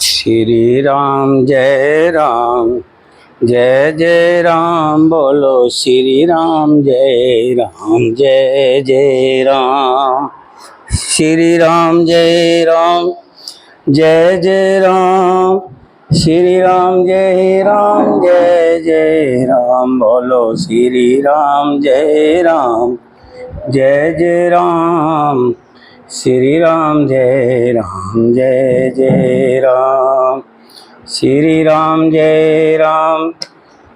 श्री राम जय राम, जय जय राम। बोलो श्री राम जय राम, जय जय राम। श्री राम जय राम, जय जय राम। श्री राम जय राम, जय जय राम। बोलो श्री राम जय राम, जय जय राम। श्री राम जय राम, जय जय राम। श्री राम जय राम,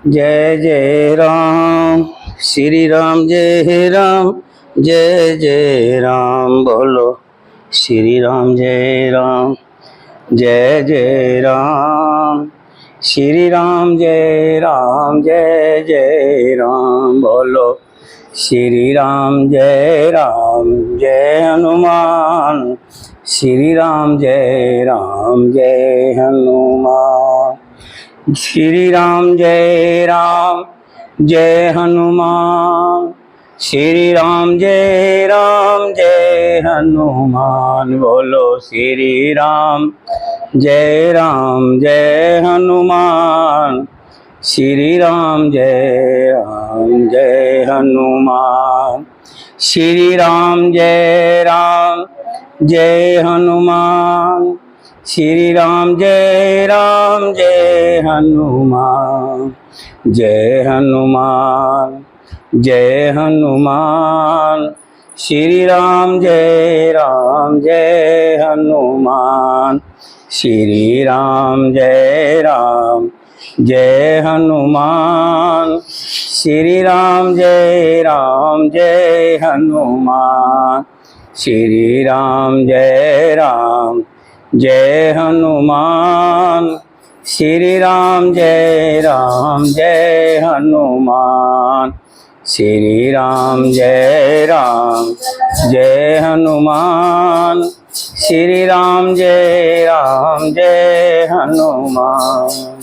जय जय राम। श्री राम जय राम, जय जय राम। बोलो श्री राम जय राम, जय जय राम। श्री राम जय राम, जय जय राम। बोलो श्री राम जय राम, जय हनुमान। श्री राम जय राम, जय हनुमान। श्री राम जय राम, जय हनुमान। श्री राम जय राम, जय हनुमान। बोलो श्री राम जय राम, जय हनुमान। श्री राम जय राम, जय हनुमान। श्री राम जय राम, जय हनुमान। श्री राम जय राम, जय हनुमान। जय हनुमान, जय हनुमान। श्री राम जय राम, जय हनुमान। श्री राम जय राम, जय हनुमान। श्री राम जय राम, जय हनुमान। श्री राम जय राम, जय हनुमान। श्री राम जय राम, जय हनुमान। श्री राम जय राम, जय हनुमान। श्री राम जय राम, जय हनुमान।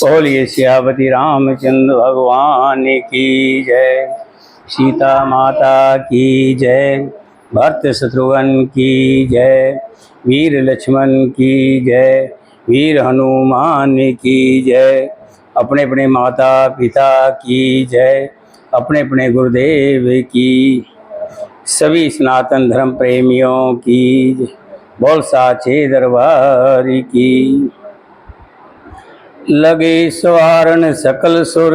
बोलिए सियावती रामचंद्र भगवान की जय। सीता माता की जय। भरत शत्रुघ्न की जय। वीर लक्ष्मण की जय। वीर हनुमान की जय। अपने अपने माता पिता की जय। अपने अपने गुरुदेव की। सभी सनातन धर्म प्रेमियों की जय। बोल साचे दरबार की। लगे सवारण सकल सुर,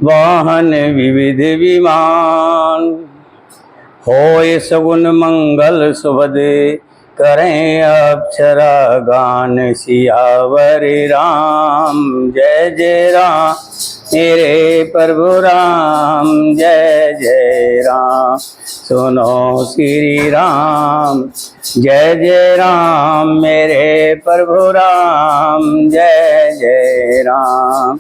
वाहन विविध विमान। होय सगुन मंगल सुभद, करें अक्षरा गान। सियावर राम, जय जय राम। मेरे प्रभु राम, जय जय राम। सुनो श्री राम, जय जय राम। मेरे प्रभु राम, जय जय राम।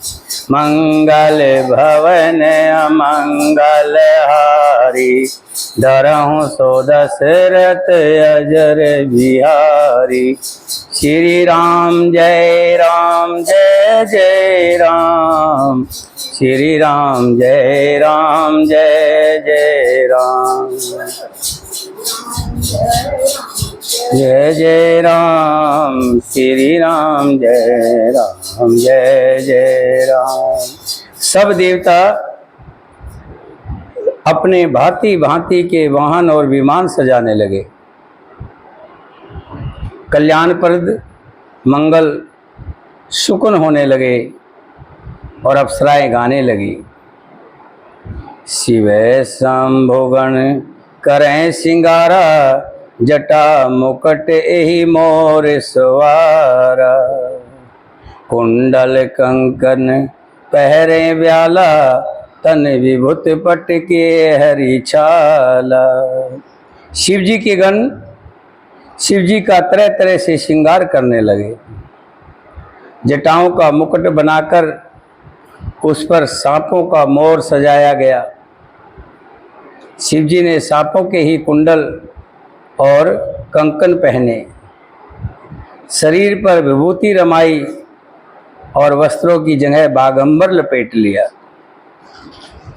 मंगल भवन अमंगल हारी, धरहु सो दशरथ अजर बिहारी। श्री राम जय राम, जय जय राम। श्री राम जय राम, जय जय राम। जय जय राम। श्री राम जय राम, जय जय राम। सब देवता अपने भांति भांति के वाहन और विमान सजाने लगे। कल्याणप्रद मंगल सुकुन होने लगे और अप्सराएं गाने लगी। शिव शंभुगण करें सिंगारा, जटा मुकुट एहि मोर सवारा। कुंडल कंकन पहरे व्याला, तन विभूत पट के हरि छाला। शिव जी के गण शिव जी का तरह तरह से श्रृंगार करने लगे। जटाओं का मुकुट बनाकर उस पर सांपों का मोर सजाया गया। शिव जी ने सांपों के ही कुंडल और कंकन पहने, शरीर पर विभूति रमाई और वस्त्रों की जगह बागंबर लपेट लिया।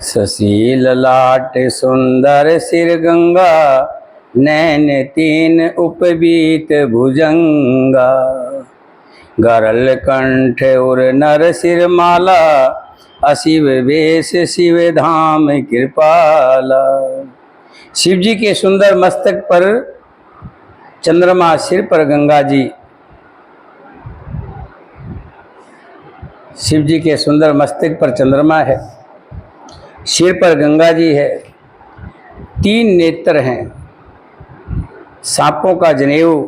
शशि ललाट सुंदर सिर गंगा, नैन तीन उपबीत भुजंगा, गरल कंठ उर नर सिर माला, अशिव वेश शिव धाम कृपाला। शिव जी के सुंदर मस्तक पर चंद्रमा, सिर पर गंगा जी। शिव जी के सुंदर मस्तक पर चंद्रमा है, सिर पर गंगा जी है, तीन नेत्र हैं, सांपों का जनेऊ,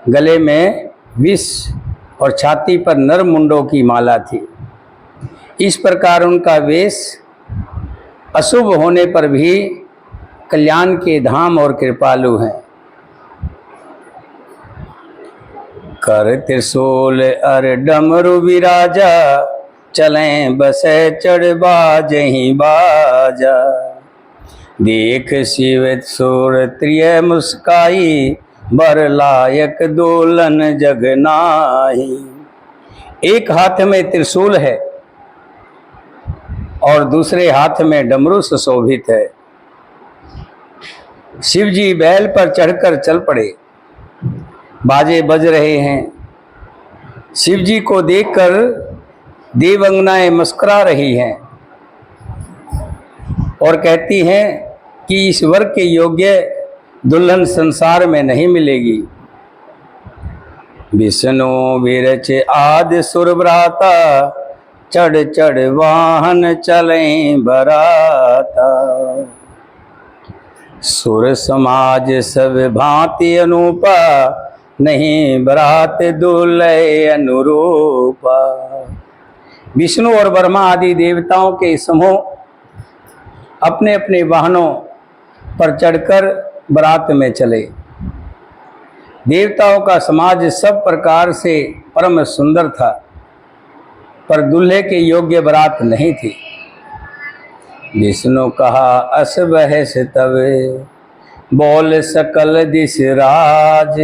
गले में विष और छाती पर नर मुंडों की माला थी। इस प्रकार उनका वेश अशुभ होने पर भी कल्याण के धाम और कृपालु हैं। कर त्रिशूल अर डमरु विराजा, चलें बसे चढ़ बाजहि बाजा। देख शिव सुर त्रिय मुस्काई, बर लायक दोलन जग नाही। एक हाथ में त्रिशूल है और दूसरे हाथ में डमरू सुशोभित है। शिव जी बैल पर चढ़कर चल पड़े, बाजे बज रहे हैं। शिव जी को देखकर देवंगनाएं मुस्कुरा रही हैं और कहती हैं कि इस वर के योग्य दुल्हन संसार में नहीं मिलेगी। विष्णु विरच आदि सुर भ्राता, चढ़ चढ़ वाहन चलें बराता। सुर समाज सब भांति अनूपा, नहीं बरात दुल्हे अनुरूपा। विष्णु और ब्रह्मा आदि देवताओं के समूह अपने अपने वाहनों पर चढ़कर बरात में चले। देवताओं का समाज सब प्रकार से परम सुंदर था, पर दूल्हे के योग्य बरात नहीं थी। विष्णु कहा अस बहस तवे, बोल सकल दिस राज।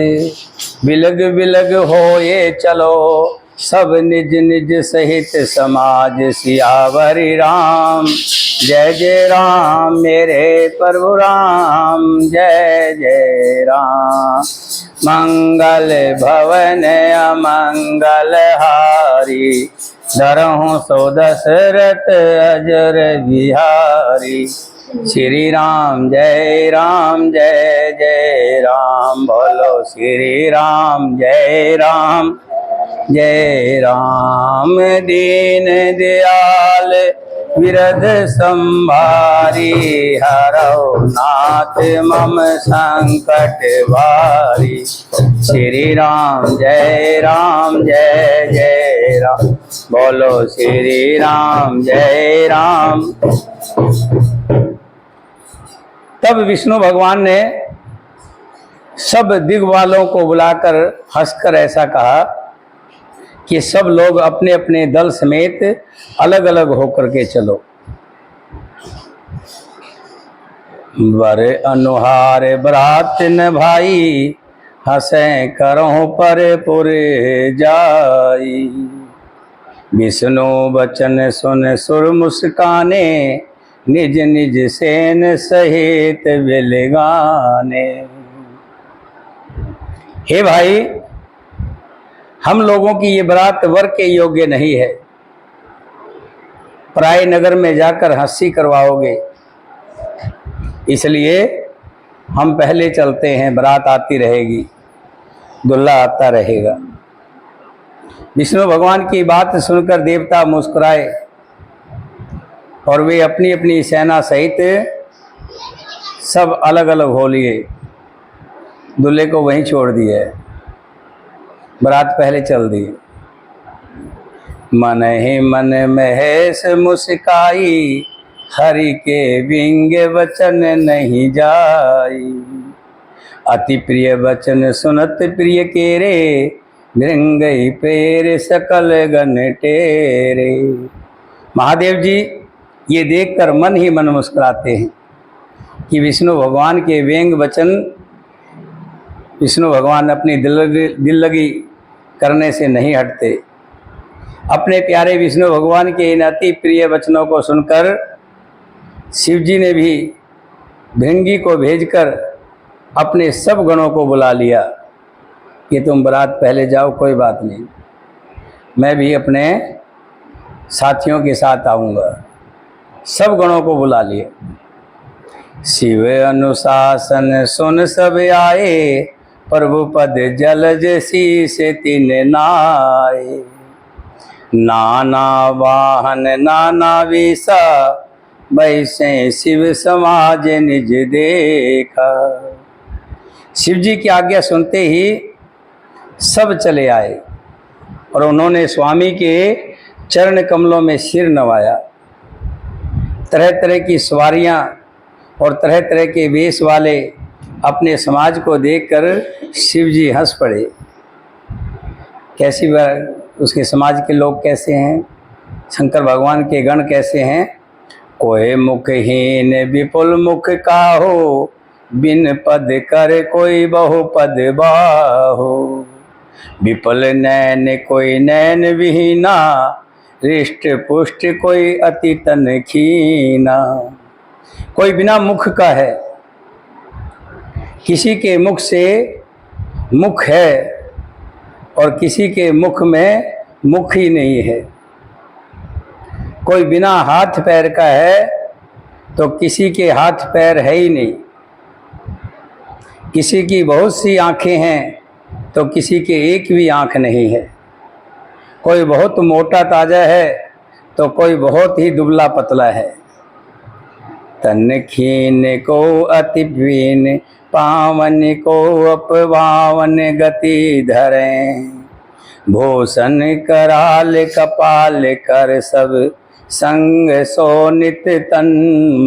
बिलग बिलग होए चलो, सब निज निज सहित समाज। सियावरी राम जय जय राम, मेरे प्रभु राम जय जय राम। मंगल भवन अमंगल हारी, डरहु सो दशरथ अजर बिहारी। श्री राम जय राम, बोलो श्री राम जय राम। दीन दयाल विरध संभारी, हरौ नाथ मम संकट भारी। श्री राम जय राम, बोलो श्री राम जय राम। तब विष्णु भगवान ने सब दिग्वालों को बुलाकर हंसकर ऐसा कहा कि सब लोग अपने अपने दल समेत अलग अलग होकर के चलो। वर अनुहार बरात न भाई, हंसें करहु पर पुरे जाई। विष्णु बचन सुन सुर मुस्काने, निज निज सेन सहित बिलगाने। हे भाई, हम लोगों की ये बारात वर के योग्य नहीं है। पराए नगर में जाकर हंसी करवाओगे, इसलिए हम पहले चलते हैं। बारात आती रहेगी, दूल्हा आता रहेगा। विष्णु भगवान की बात सुनकर देवता मुस्कुराए और वे अपनी अपनी सेना सहित सब अलग अलग हो लिए। दूल्हे को वहीं छोड़ दिए, बारात पहले चल दी। मन ही मन महेश मुस्काई, हरि के विंग वचन नहीं जाई। अति प्रिय वचन सुनत प्रिय केरे, भृंगई पेर सकल गण टेरे। महादेव जी ये देखकर मन ही मन मुस्कुराते हैं कि विष्णु भगवान के व्यंग वचन, विष्णु भगवान अपनी दिल लगी करने से नहीं हटते। अपने प्यारे विष्णु भगवान के इन अति प्रिय वचनों को सुनकर शिव जी ने भी भृंगी को भेजकर अपने सब गणों को बुला लिया कि तुम बारात पहले जाओ, कोई बात नहीं, मैं भी अपने साथियों के साथ आऊँगा। सब गणों को बुला लिए। शिव अनुशासन सुन सब आए, प्रभु पद जलज शीस तिन नाए। नाना वाहन नाना वेशा, वैसे शिव समाज निज देखा। शिव जी की आज्ञा सुनते ही सब चले आए और उन्होंने स्वामी के चरण कमलों में सिर नवाया। तरह तरह की सवारियां और तरह तरह के वेश वाले अपने समाज को देखकर शिव जी हंस पड़े। कैसी उसके समाज के लोग कैसे हैं, शंकर भगवान के गण कैसे हैं। कोई मुखहीन विपुल मुख काहो, बिन पद कर कोई बहु पद बाहो। विपुल नैन कोई नैन विहीना, रिष्ट पुष्ट कोई अति तन खीना। कोई बिना मुख का है, किसी के मुख से मुख है और किसी के मुख में मुख ही नहीं है। कोई बिना हाथ पैर का है तो किसी के हाथ पैर है ही नहीं। किसी की बहुत सी आंखें हैं तो किसी के एक भी आंख नहीं है। कोई बहुत मोटा ताजा है तो कोई बहुत ही दुबला पतला है। तन खीन को अति पीन, पावन को अपवावन गति धरें। भूषण कराल कपाल कर, सब संग सोनित तन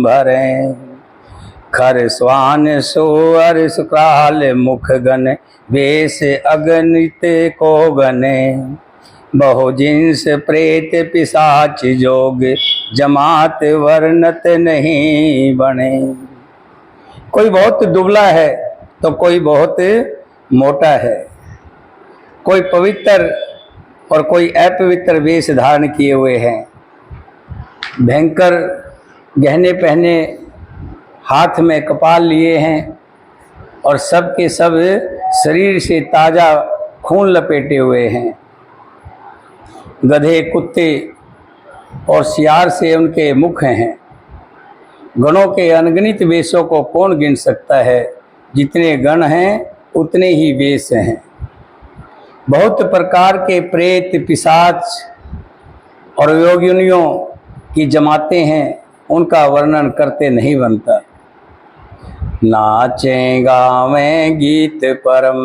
भरें। खर स्वान सोअर सुकाल मुख गन, वेश अगणित को गने। बहु जिन्स प्रेत पिशाच जोग, जमात वर्णत नहीं बने। कोई बहुत दुबला है तो कोई बहुत मोटा है। कोई पवित्र और कोई अपवित्र वेश धारण किए हुए हैं। भयंकर गहने पहने, हाथ में कपाल लिए हैं और सब के सब शरीर से ताज़ा खून लपेटे हुए हैं। गधे, कुत्ते और सियार से उनके मुख हैं। गणों के अनगिनत वेशों को कौन गिन सकता है। जितने गण हैं उतने ही वेश हैं। बहुत प्रकार के प्रेत, पिशाच और योगिनियों की जमातें हैं, उनका वर्णन करते नहीं बनता। नाचें गावें गीत परम,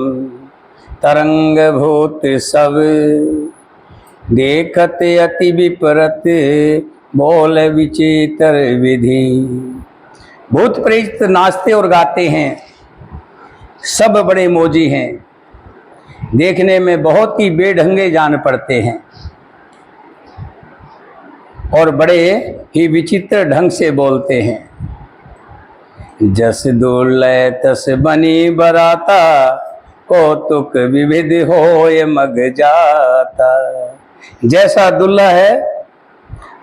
तरंग भूत सब। देखत अति विपरत, बोल विचित्र विधि। भूत प्रेत नाचते और गाते हैं, सब बड़े मौजी हैं, देखने में बहुत ही बेढंगे जान पड़ते हैं और बड़े ही विचित्र ढंग से बोलते हैं। जस दुर्लय तस बनी बराता, कौतुक विविध होय मग जाता। जैसा दुल्हा है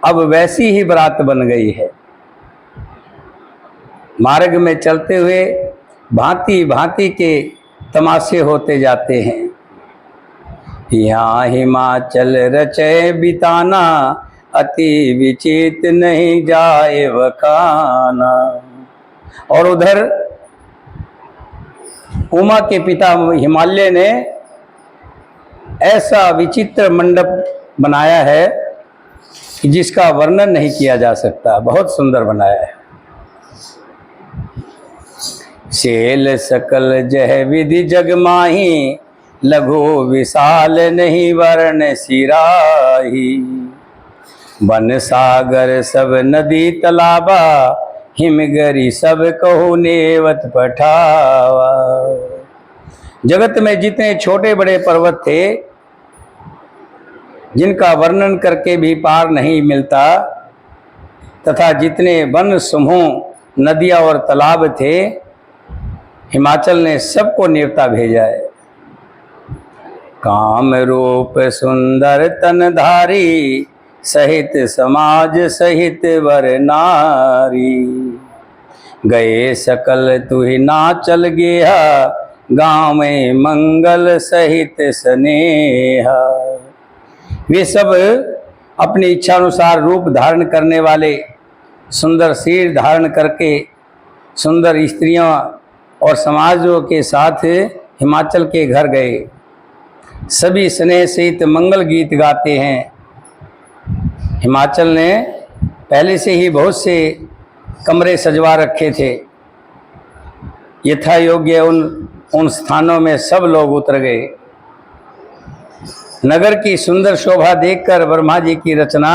अब वैसी ही बरात बन गई है। मार्ग में चलते हुए भांति भांति के तमाशे होते जाते हैं। यहाँ हिमाचल रचय बिताना, अति विचित नहीं जाए वखाना। और उधर उमा के पिता हिमालय ने ऐसा विचित्र मंडप बनाया है कि जिसका वर्णन नहीं किया जा सकता। बहुत सुंदर बनाया है। शेल सकल जह विधि जग माही, लघु विशाल नहीं वर्ण सिराही। वन सागर सब नदी तालाबा, हिमगरी सब कहु नेवत पठावा। जगत में जितने छोटे बड़े पर्वत थे, जिनका वर्णन करके भी पार नहीं मिलता, तथा जितने वन समूह, नदियाँ और तालाब थे, हिमाचल ने सबको नेवता भेजा है। काम रूप सुंदर तनधारी, सहित समाज सहित वर नारी। गए सकल तू ही ना चल गया, गाँव में मंगल सहित स्नेहा। वे सब अपनी इच्छा अनुसार रूप धारण करने वाले, सुंदर सिर धारण करके सुंदर स्त्रियों और समाजों के साथ हिमाचल के घर गए। सभी स्नेह सहित मंगल गीत गाते हैं। हिमाचल ने पहले से ही बहुत से कमरे सजवा रखे थे। यथा योग्य उन स्थानों में सब लोग उतर गए। नगर की सुंदर शोभा देखकर ब्रह्मा जी की रचना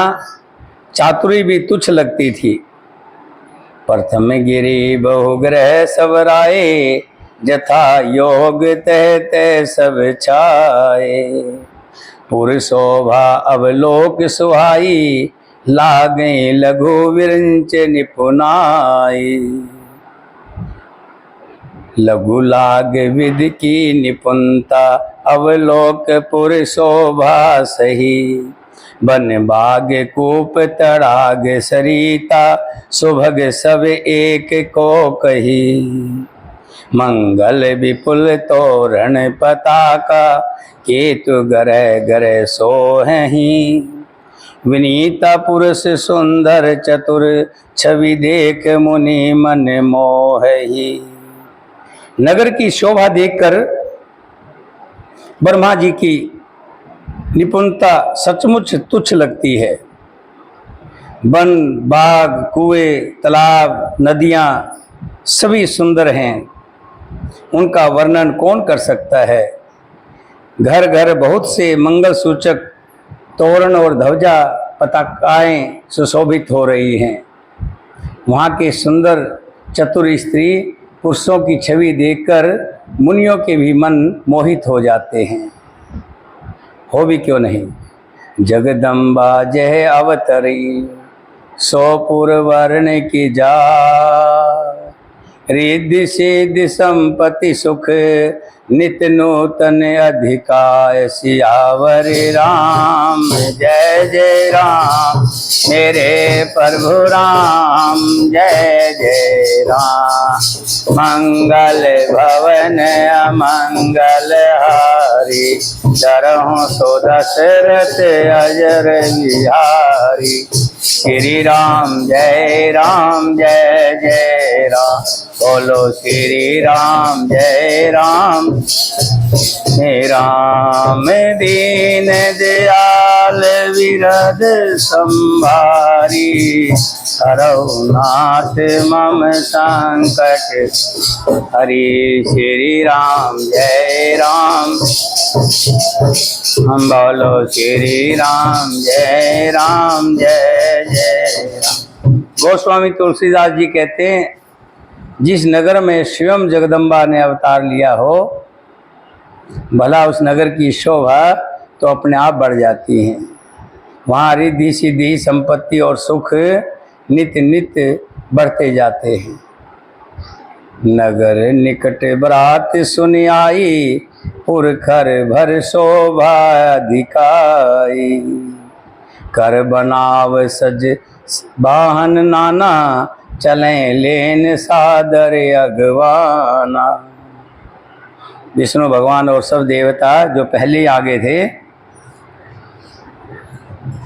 चातुरी भी तुच्छ लगती थी। प्रथम गिरी बहुग्रह सब राये, जथा योग तह तह सब छाए। पुर शोभा अवलोक सुहाई, लागे लघु विरंच निपुनाई। लघु लाग विद की निपुणता, अवलोक पुर शोभा सही। बन बाग कूप तड़ाग सरिता, सुभग सब एक को कही। मंगल विपुल तोरण पताका, केतु गरह गरह सोहहीं। विनीता पुरुष सुंदर चतुर, छवि देख मुनि मन मोहही। नगर की शोभा देखकर ब्रह्मा जी की निपुणता सचमुच तुच्छ लगती है। वन, बाग, कुएं, तालाब, नदियाँ सभी सुंदर हैं। उनका वर्णन कौन कर सकता है। घर घर बहुत से मंगल सूचक तोरण और ध्वजा पताकाएं सुशोभित हो रही हैं। वहाँ के सुंदर चतुर स्त्री पुरुषों की छवि देखकर मुनियों के भी मन मोहित हो जाते हैं। हो भी क्यों नहीं। जगदम्बा जय अवतरी, सोपुर वर्ण की जा। रिद्धि सिद्धि संपत्ति सुख, नित नूतन अधिकार। सियावर राम जय जय राम, मेरे प्रभु राम जय जय राम। मंगल भवन अमंगल हारी, डरहु सो दशरथ अजर बिहारी। श्री राम जय जय राम, बोलो श्री राम जय राम। हे राम दीन दयाल विरद संभारी, हरौ नाथ मम संकट हरि। श्री राम जय राम, हम बोलो श्री राम जय जय राम। गोस्वामी तुलसीदास जी कहते हैं, जिस नगर में स्वयं जगदम्बा ने अवतार लिया हो, भला उस नगर की शोभा तो अपने आप बढ़ जाती है। वहाँ रिद्धि सिद्धि संपत्ति और सुख नित्य नित्य बढ़ते जाते हैं। नगर निकट बरात सुन आई, पुरखर भर शोभा अधिकाई। कर बनाव सज वाहन नाना, चलें लेन सादर अगवाना। विष्णु भगवान और सब देवता जो पहले ही आगे थे,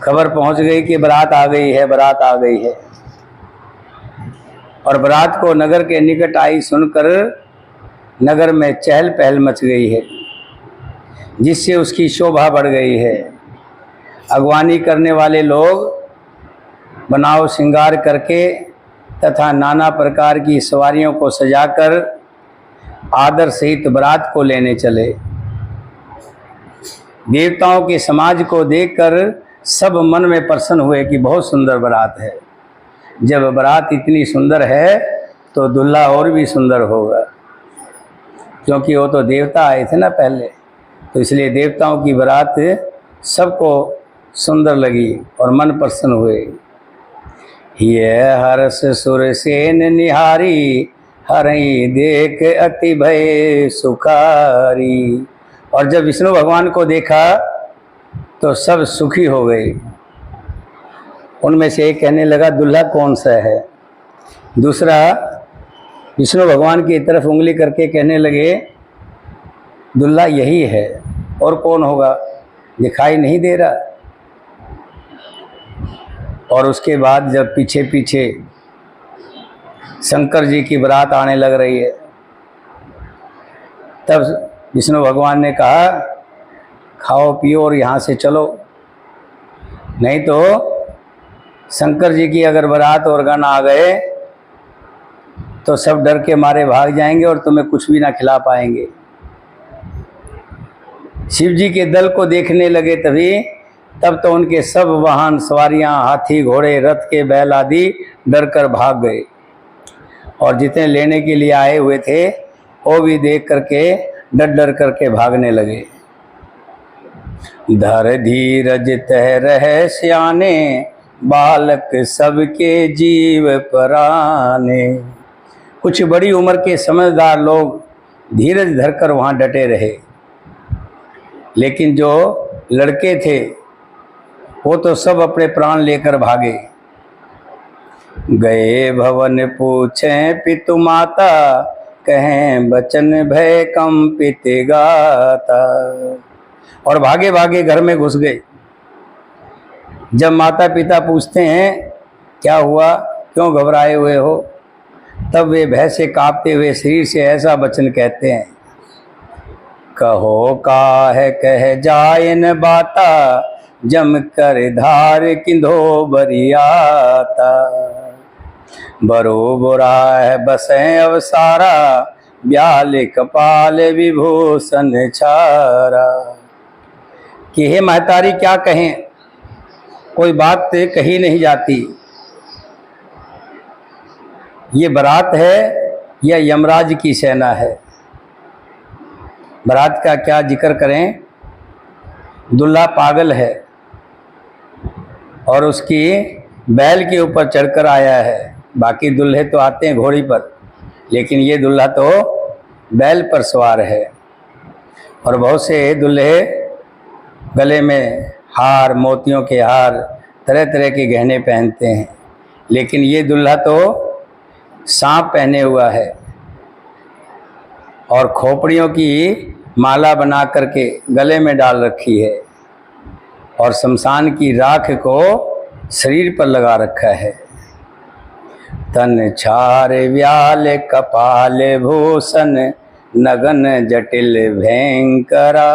खबर पहुंच गई कि बारात आ गई है, बारात आ गई है। और बारात को नगर के निकट आई सुनकर नगर में चहल पहल मच गई है, जिससे उसकी शोभा बढ़ गई है। अगवानी करने वाले लोग बनाव श्रृंगार करके तथा नाना प्रकार की सवारियों को सजाकर आदर सहित बारात को लेने चले। देवताओं के समाज को देखकर सब मन में प्रसन्न हुए कि बहुत सुंदर बारात है। जब बारात इतनी सुंदर है तो दूल्हा और भी सुंदर होगा, क्योंकि वो तो देवता आए थे ना पहले, तो इसलिए देवताओं की बारात सबको सुंदर लगी और मन प्रसन्न हुए। ये हर्ष सुरसेन निहारी, हरई देख अति भय सुखारी। और जब विष्णु भगवान को देखा तो सब सुखी हो गए। उनमें से एक कहने लगा, दूल्हा कौन सा है। दूसरा, विष्णु भगवान की तरफ उंगली करके कहने लगे, दुल्हा यही है और कौन होगा, दिखाई नहीं दे रहा। और उसके बाद जब पीछे पीछे शंकर जी की बारात आने लग रही है, तब विष्णु भगवान ने कहा, खाओ पियो और यहाँ से चलो, नहीं तो शंकर जी की अगर बारात और गण आ गए तो सब डर के मारे भाग जाएंगे और तुम्हें कुछ भी ना खिला पाएंगे। शिव जी के दल को देखने लगे तब तो उनके सब वाहन सवारियां, हाथी घोड़े रथ के बैल आदि डर कर भाग गए, और जितने लेने के लिए आए हुए थे वो भी देख करके डर डर करके भागने लगे। धर धीरज तह रह सियाने, बालक सबके जीव पराने। कुछ बड़ी उम्र के समझदार लोग धीरज धरकर वहाँ डटे रहे, लेकिन जो लड़के थे वो तो सब अपने प्राण लेकर भागे। गए भवन पूछें पितु माता, कहें बचन भय कंपित गाता। और भागे भागे घर में घुस गए। जब माता पिता पूछते हैं क्या हुआ, क्यों घबराए हुए हो, तब वे भय से कांपते हुए शरीर से ऐसा वचन कहते हैं, कहो काहे कह जाए न बाता, जम कर धार किंधो बरियाता। बरो बुरा है बसें अवसारा, ब्याल कपाल विभूषण छारा। कि हे महतारी क्या कहें, कोई बात कही नहीं जाती। ये बारात है या यमराज की सेना है। बारात का क्या जिक्र करें, दुल्हा पागल है और उसकी बैल के ऊपर चढ़कर आया है। बाकी दूल्हे तो आते हैं घोड़ी पर, लेकिन ये दूल्हा तो बैल पर सवार है। और बहुत से दूल्हे गले में हार, मोतियों के हार, तरह तरह के गहने पहनते हैं, लेकिन ये दूल्हा तो सांप पहने हुआ है और खोपड़ियों की माला बना करके गले में डाल रखी है, और शमशान की राख को शरीर पर लगा रखा है। तन छार व्याल कपाल भूषण, नगन जटिल भयंकरा।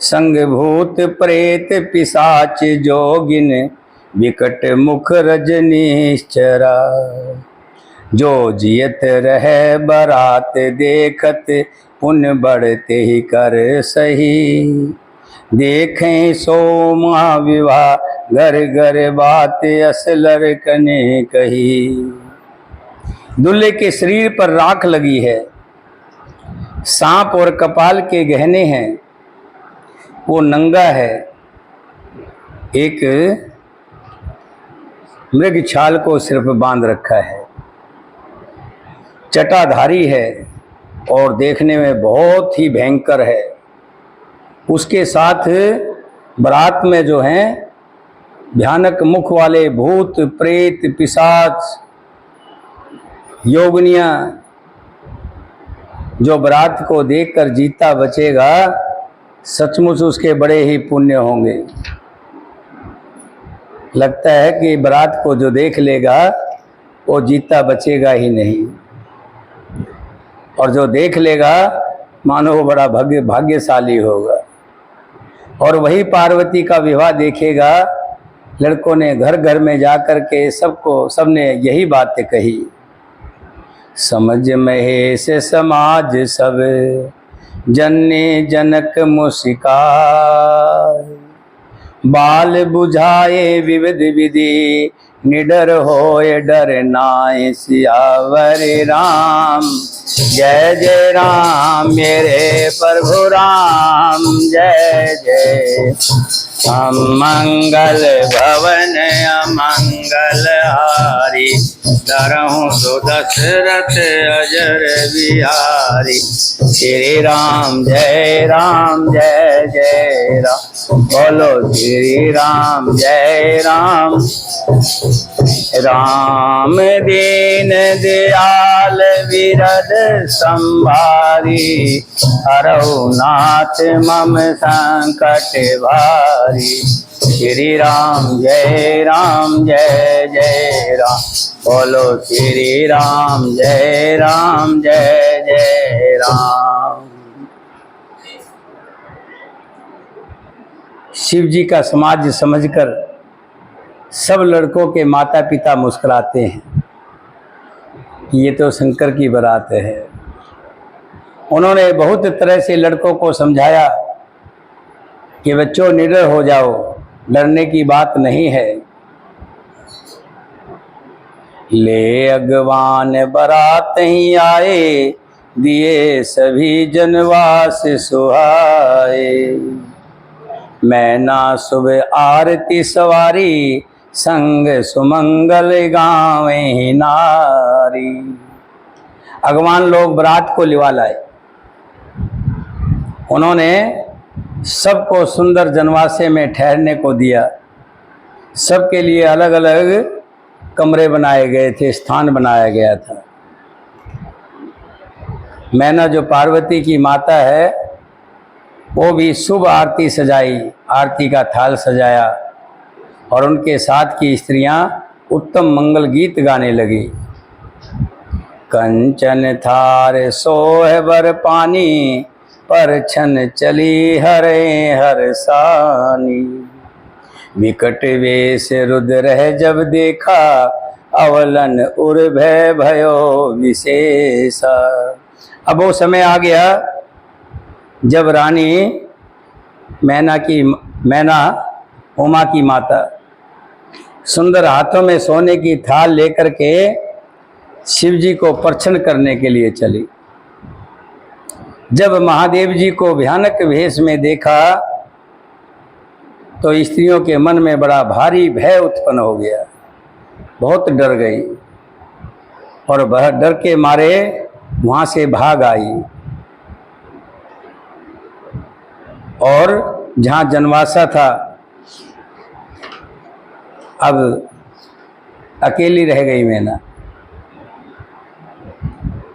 संग भूत प्रेत पिशाच जोगिन, विकट मुख रजनीश्चरा। जो जियत रहे बारात देखत, पुण्य बढ़ते ही कर सही। देखें सो महाविवाह, घर घर बात असलर कने कही। दूल्हे के शरीर पर राख लगी है, सांप और कपाल के गहने हैं, वो नंगा है, एक मृग छाल को सिर पर बांध रखा है, जटाधारी है और देखने में बहुत ही भयंकर है। उसके साथ बारात में जो हैं भयानक मुख वाले भूत प्रेत पिशाच योगनियाँ, जो बारात को देखकर जीता बचेगा सचमुच उसके बड़े ही पुण्य होंगे। लगता है कि बारात को जो देख लेगा वो जीता बचेगा ही नहीं, और जो देख लेगा मानो वो बड़ा भाग्यशाली होगा। और वही पार्वती का विवाह देखेगा। लड़कों ने घर घर में जाकर के सबने यही बातें कही, समझ महेश समाज सब, जन्ने जनक मुस्काय। बाल बुझाए विविध विधि, निडर होए डर नाय। सियावर राम जय जय राम, मेरे प्रभु राम जय जय। मंगल भवन अमंगल हारी, डरहूँ तो दशरथ अजर बिहारी। श्री राम जय जय राम। बोलो श्री राम जय राम। राम दीन दयाल विरद संभारी, हरौ नाथ मम संकट भारी। श्री राम जय राम। बोलो श्री राम जय राम। शिव जी का समाज समझकर सब लड़कों के माता पिता मुस्कुराते हैं कि ये तो शंकर की बारात है। उन्होंने बहुत तरह से लड़कों को समझाया कि बच्चों निडर हो जाओ, डरने की बात नहीं है। ले अगवान बारात ही आए, दिए सभी जनवास सुहाए। मैना सुबह आरती सवारी, संग सुमंगल गावे नारी। अगवान लोग बारात को लिवा लाए। उन्होंने सबको सुंदर जनवासे में ठहरने को दिया। सबके लिए अलग अलग कमरे बनाए गए थे, स्थान बनाया गया था। मैना जो पार्वती की माता है, वो भी शुभ आरती सजाई, आरती का थाल सजाया और उनके साथ की स्त्रियां उत्तम मंगल गीत गाने लगी। कंचन थार सोह बर पानी, पर छन चली हरे हर सानी। विकट वेश रुद्र जब देखा, अवलन उर भय भयो विशेषा। अब वो समय आ गया जब रानी मैना उमा की माता सुंदर हाथों में सोने की थाल लेकर के शिव जी को प्रसन्न करने के लिए चली। जब महादेव जी को भयानक वेश में देखा तो स्त्रियों के मन में बड़ा भारी भय उत्पन्न हो गया, बहुत डर गई और वह डर के मारे वहाँ से भाग आई और जहाँ जनवासा था अब अकेली रह गई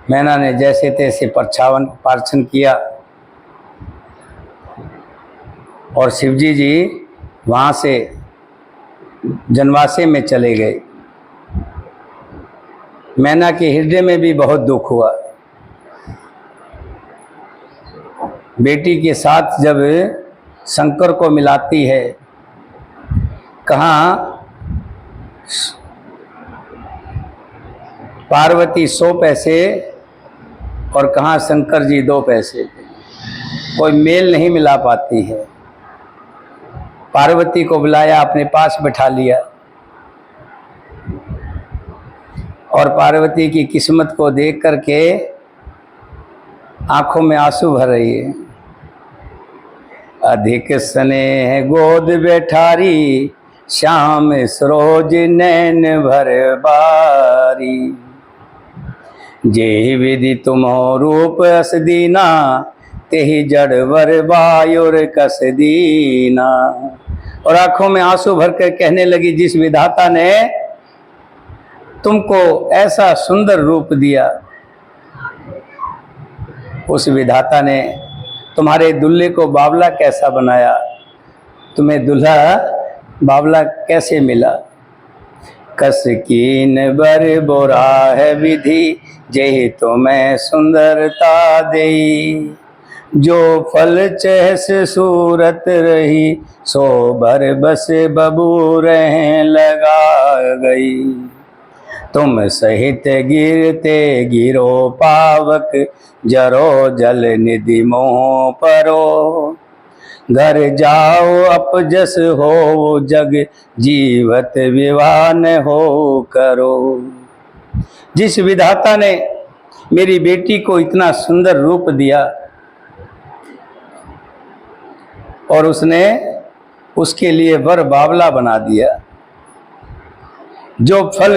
मैना ने जैसे तैसे प्रार्थना किया और शिवजी जी वहाँ से जनवासे में चले गए। मैना के हृदय में भी बहुत दुख हुआ। बेटी के साथ जब शंकर को मिलाती है, कहाँ पार्वती 100 पैसे और कहाँ शंकर जी 2 पैसे, कोई मेल नहीं मिला पाती है। पार्वती को बुलाया, अपने पास बैठा लिया और पार्वती की किस्मत को देख करके आंखों में आंसू भर रही है। अधिक स्नेह गोद बैठारी, श्याम सरोज नैन भर बारी। जे विधि तुम्हो रूप अस दीना, तेहि जड़ वर वायुर कस दीना। और आंखों में आंसू भरकर कहने लगी, जिस विधाता ने तुमको ऐसा सुंदर रूप दिया, उस विधाता ने तुम्हारे दुल्हे को बावला कैसा बनाया, तुम्हें दुल्हा बावला कैसे मिला। कस कीन बर बोरा है विधि, जेहि तुम्हें सुंदरता देई। जो फल चहस सूरत रही, सो भर बस बबू रहें लगा गई। तुम सहित गिरते गिरो पावक, जरो जल निधि मोह परो। घर जाओ अपजस हो जग, जीवत विवाह न हो करो। जिस विधाता ने मेरी बेटी को इतना सुंदर रूप दिया और उसने उसके लिए वर बावला बना दिया, जो फल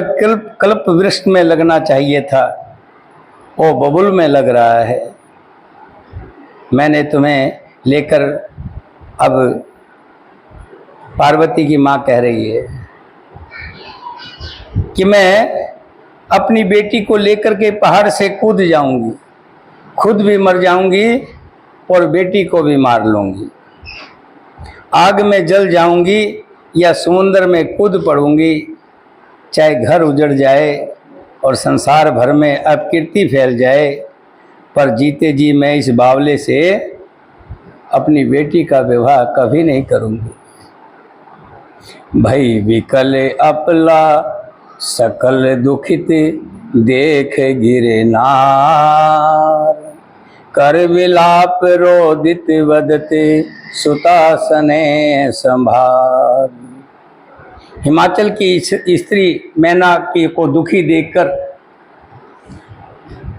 कल्प वृक्ष में लगना चाहिए था वो बबुल में लग रहा है। मैंने तुम्हें लेकर अब पार्वती की माँ कह रही है कि मैं अपनी बेटी को लेकर के पहाड़ से कूद जाऊंगी, खुद भी मर जाऊंगी और बेटी को भी मार लूंगी, आग में जल जाऊंगी या समुद्र में कूद पड़ूंगी, चाहे घर उजड़ जाए और संसार भर में अपकीर्ति फैल जाए, पर जीते जी मैं इस बावले से अपनी बेटी का विवाह कभी नहीं करूंगी। भई विकल अपला सकल दुखित देख गिरे नार, कर विलाप रोदित वदते सुतासने संभार। हिमाचल की स्त्री मैना की को दुखी देखकर,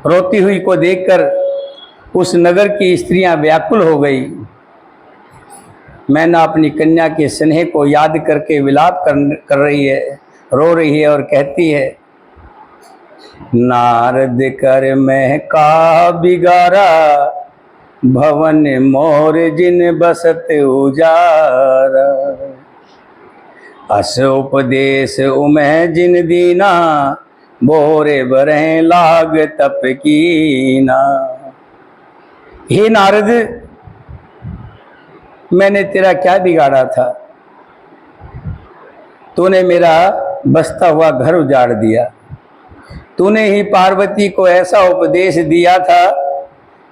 रोती हुई को देखकर उस नगर की स्त्रियां व्याकुल हो गई। मैना अपनी कन्या के स्नेह को याद करके विलाप कर रही है, रो रही है और कहती है, नारद कर मैं का बिगारा, भवन मोर जिन बसत उजारा, अस उपदेश उमय जिन दीना, बोरे बरें लाग तप कीना। हे नारद, मैंने तेरा क्या बिगाड़ा था? तूने मेरा बसता हुआ घर उजाड़ दिया। तूने ही पार्वती को ऐसा उपदेश दिया था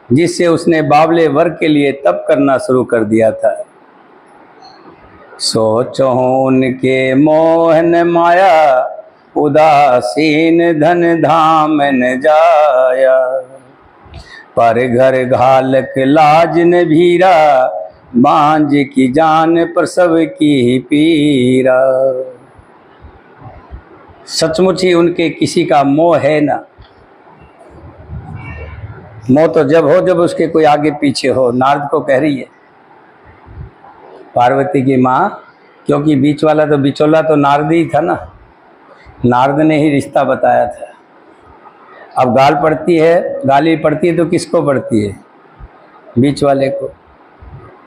जिससे उसने बावले वर के लिए तप करना शुरू कर दिया था। सोचो उनके मोहन माया, उदासीन धन धाम न जाया, पर घर घालक लाज न भीरा, बांझ की जान प्रसव की पीरा। सचमुच ही उनके किसी का मोह है ना। मोह तो जब हो जब उसके कोई आगे पीछे हो। नारद को कह रही है पार्वती की माँ, क्योंकि बीच वाला तो बिचौला तो नारद ही था ना, नारद ने ही रिश्ता बताया था। अब गाल पड़ती है, गाली पड़ती है तो किसको पड़ती है? बीच वाले को।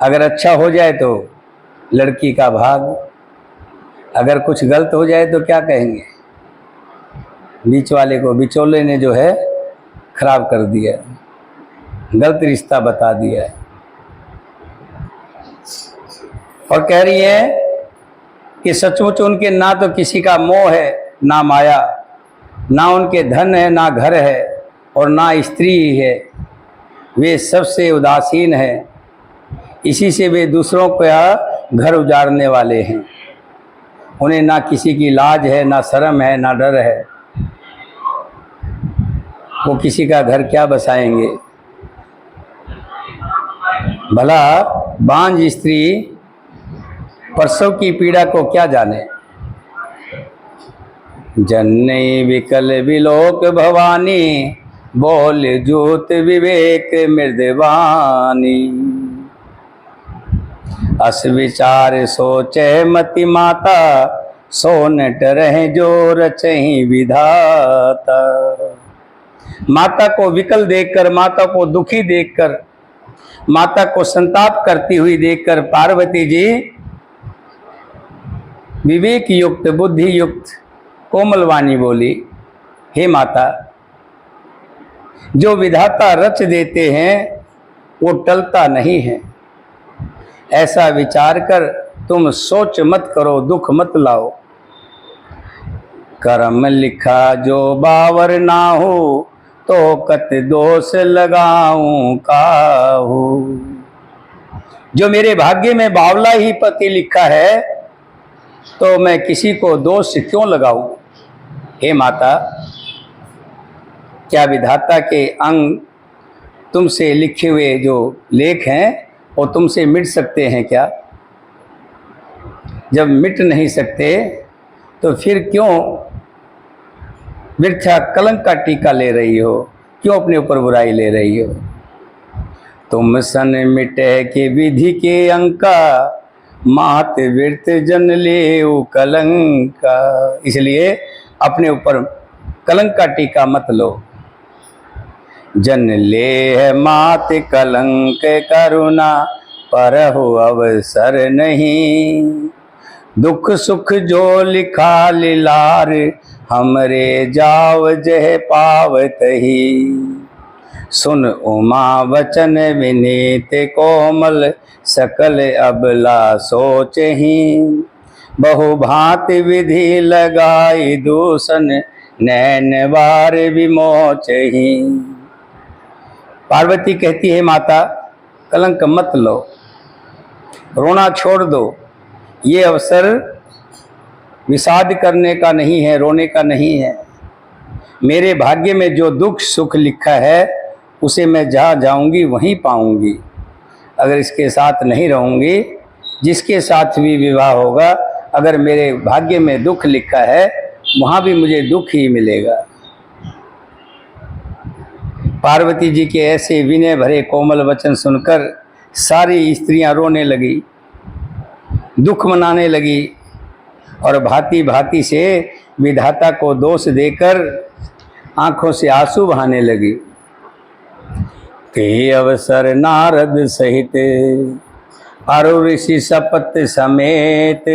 अगर अच्छा हो जाए तो लड़की का भाग, अगर कुछ गलत हो जाए तो क्या कहेंगे? बीच वाले को, बिचौले ने जो है खराब कर दिया, गलत रिश्ता बता दिया है। और कह रही है कि सचमुच उनके ना तो किसी का मोह है ना माया, ना उनके धन है ना घर है और ना स्त्री ही है। वे सबसे उदासीन है, इसी से वे दूसरों का घर उजाड़ने वाले हैं। उन्हें ना किसी की लाज है, ना शर्म है, ना डर है। वो किसी का घर क्या बसाएंगे? भला बांझ स्त्री प्रसव की पीड़ा को क्या जाने। जन्नई विकल विलोक भवानी, बोल जूत विवेक मृदवानी, अस विचार सोचे मति माता, सोनट रहे जो रचहि विधाता। माता को विकल देखकर, माता को दुखी देखकर, माता को संताप करती हुई देखकर पार्वती जी विवेक युक्त, बुद्धि युक्त कोमल वाणी बोली, हे माता, जो विधाता रच देते हैं वो टलता नहीं है। ऐसा विचार कर तुम सोच मत करो, दुख मत लाओ। कर्म लिखा जो बावर ना हो, तो कत दोष लगाऊं काहू। जो मेरे भाग्य में बावला ही पति लिखा है तो मैं किसी को दोष क्यों लगाऊं। हे माता, क्या विधाता के अंग तुमसे लिखे हुए जो लेख हैं वो तुमसे मिट सकते हैं क्या? जब मिट नहीं सकते तो फिर क्यों वृथा कलंक का टीका ले रही हो? क्यों अपने ऊपर बुराई ले रही हो? तुम सन मिटे के विधि के अंका, मात वृत जन ले कलंका। इसलिए अपने ऊपर कलंक का टीका मत लो। जन ले है मात कलंक करुणा, पर हो अवसर नहीं। दुख सुख जो लिखा लिलार, हमरे जाव जह पावत ही। सुन उमा वचन विनीत कोमल, सकल अबला सोच ही। बहु भांति विधि लगाई दूषण, नैन बार विमोच ही। पार्वती कहती है, माता कलंक मत लो, रोना छोड़ दो। ये अवसर विषाद करने का नहीं है, रोने का नहीं है। मेरे भाग्य में जो दुख सुख लिखा है उसे मैं जहाँ जाऊंगी वहीं पाऊंगी। अगर इसके साथ नहीं रहूंगी, जिसके साथ भी विवाह होगा, अगर मेरे भाग्य में दुख लिखा है वहाँ भी मुझे दुख ही मिलेगा। पार्वती जी के ऐसे विनय भरे कोमल वचन सुनकर सारी स्त्रियां रोने लगी, दुख मनाने लगी और भांति भांति से विधाता को दोष देकर आंखों से आंसू बहाने लगी। के अवसर नारद सहित अरु ऋषि सपत समेत,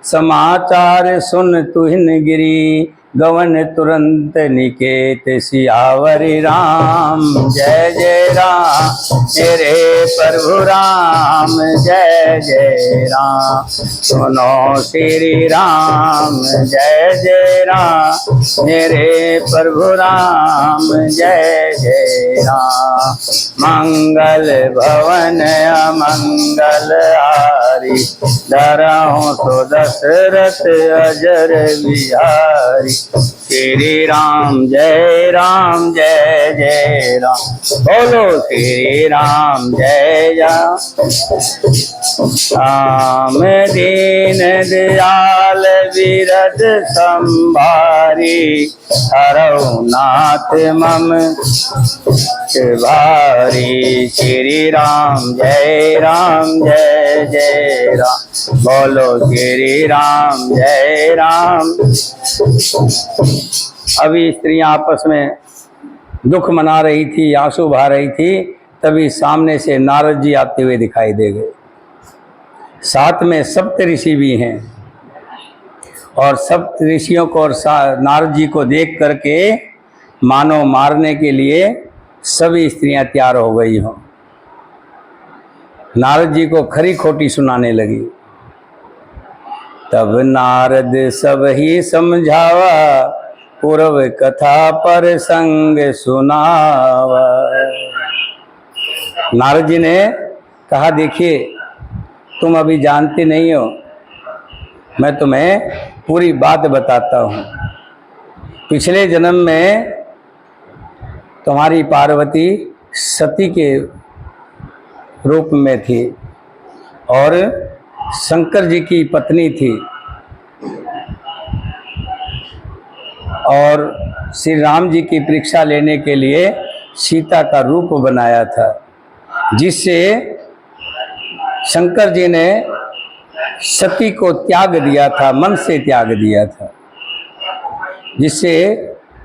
समाचार सुन तुहिन गिरी, गवन तुरंत निकेत। सियावरि राम जय जय राम, मेरे प्रभु राम जय जय राम। सुनो श्री राम जय जय राम, मेरे प्रभु राम जय जय राम। मंगल भवन अमंगल हारी, डरहु तो दशरथ अजर बिहारी। श्री राम जय जय राम, बोलो श्री राम जय राम। दीन दयाल विरद संभारी, हरौ नाथ मम भारी। श्री राम जय जय राम, बोलो श्री राम जय राम। अभी स्त्रियां आपस में दुख मना रही थी, आंसू बहा रही थी, तभी सामने से नारद जी आते हुए दिखाई दे गए। साथ में सप्त ऋषि भी हैं और सप्त ऋषियों को और नारद जी को देख करके मानो मारने के लिए सभी स्त्रियां तैयार हो गई हों। नारद जी को खरी खोटी सुनाने लगी। तब नारद सब ही समझावा, पूर्व कथा पर संग सुनावा। नारद जी ने कहा, देखिए तुम अभी जानते नहीं हो, मैं तुम्हें पूरी बात बताता हूँ। पिछले जन्म में तुम्हारी पार्वती सती के रूप में थी और शंकर जी की पत्नी थी और श्री राम जी की परीक्षा लेने के लिए सीता का रूप बनाया था, जिससे शंकर जी ने सती को त्याग दिया था, मन से त्याग दिया था, जिससे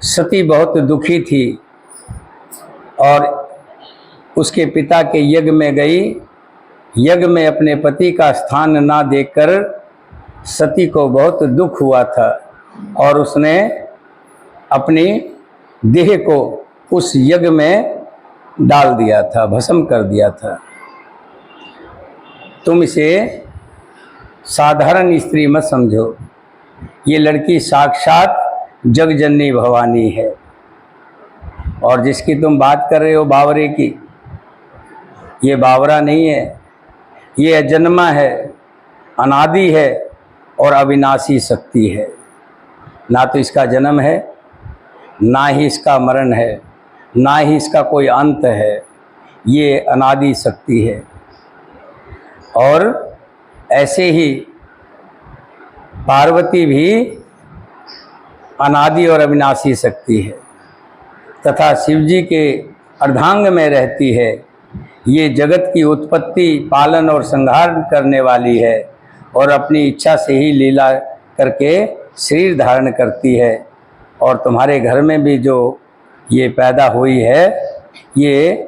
सती बहुत दुखी थी और उसके पिता के यज्ञ में गई। यज्ञ में अपने पति का स्थान ना देखकर सती को बहुत दुख हुआ था और उसने अपनी देह को उस यज्ञ में डाल दिया था, भस्म कर दिया था। तुम इसे साधारण स्त्री मत समझो, ये लड़की साक्षात जगजननी भवानी है। और जिसकी तुम बात कर रहे हो बावरे की, ये बावरा नहीं है, ये अजन्मा है, अनादि है और अविनाशी शक्ति है। ना तो इसका जन्म है, ना ही इसका मरण है, ना ही इसका कोई अंत है। ये अनादि शक्ति है। और ऐसे ही पार्वती भी अनादि और अविनाशी शक्ति है तथा शिवजी के अर्धांग में रहती है। ये जगत की उत्पत्ति, पालन और संहार करने वाली है और अपनी इच्छा से ही लीला करके शरीर धारण करती है। और तुम्हारे घर में भी जो ये पैदा हुई है, ये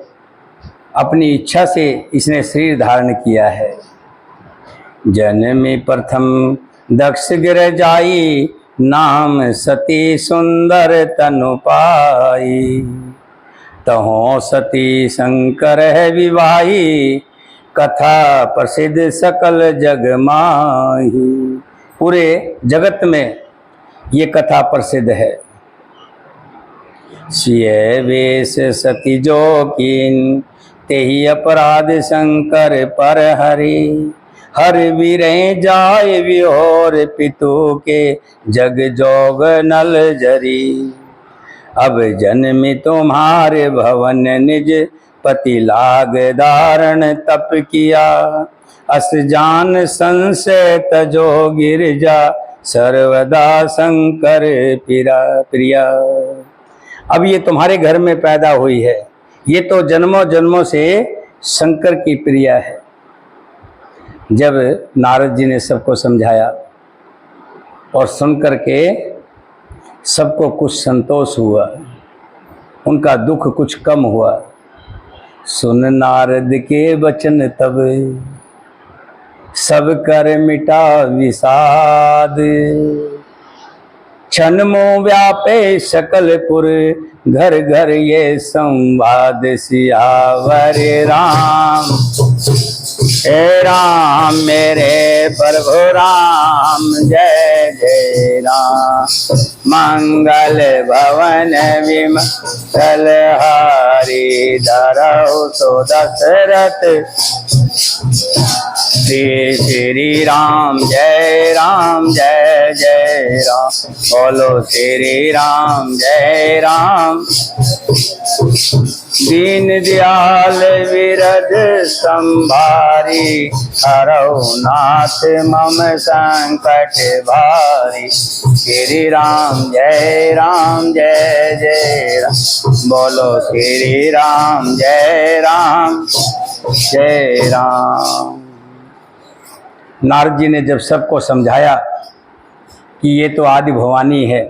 अपनी इच्छा से इसने शरीर धारण किया है। जन्मी प्रथम दक्ष गिर जाई, नाम सती सुंदर तनु पाई। तहों सती शंकर है विवाही, कथा प्रसिद्ध सकल जग माही। पूरे जगत में ये कथा प्रसिद्ध है। सिय वेश सती जो कीन, तेहि अपराध शंकर पर हरि। हर वीरें जाय विहोर, पितु के जग जोग नल जरी। अब जन्मी तुम्हारे भवन, निज पति लाग धारण तप किया। अस जान संशय तजो गिरजा, सर्वदा शंकर प्रिया। अब ये तुम्हारे घर में पैदा हुई है, ये तो जन्मों जन्मों से शंकर की प्रिया है। जब नारद जी ने सबको समझाया और सुनकर के सबको कुछ संतोष हुआ, उनका दुख कुछ कम हुआ। सुन नारद के वचन तब, सब कर मिटा विषाद। क्षण मोह व्यापे सकलपुर, घर घर ये संवाद। सियावर राम, हे राम मेरे प्रभु राम, जय जय राम। मंगल भवन विमल हारी, धरऊ सो दशरथ। श्री श्री राम जय जय राम, बोलो श्री राम जय राम। दीन दयाल विरद संभारी, हरऊ नाथ मम संकट भारी। श्री राम जय जय राम, बोलो श्री राम जय राम। नारद जी ने जब सबको समझाया कि ये तो आदि भवानी है,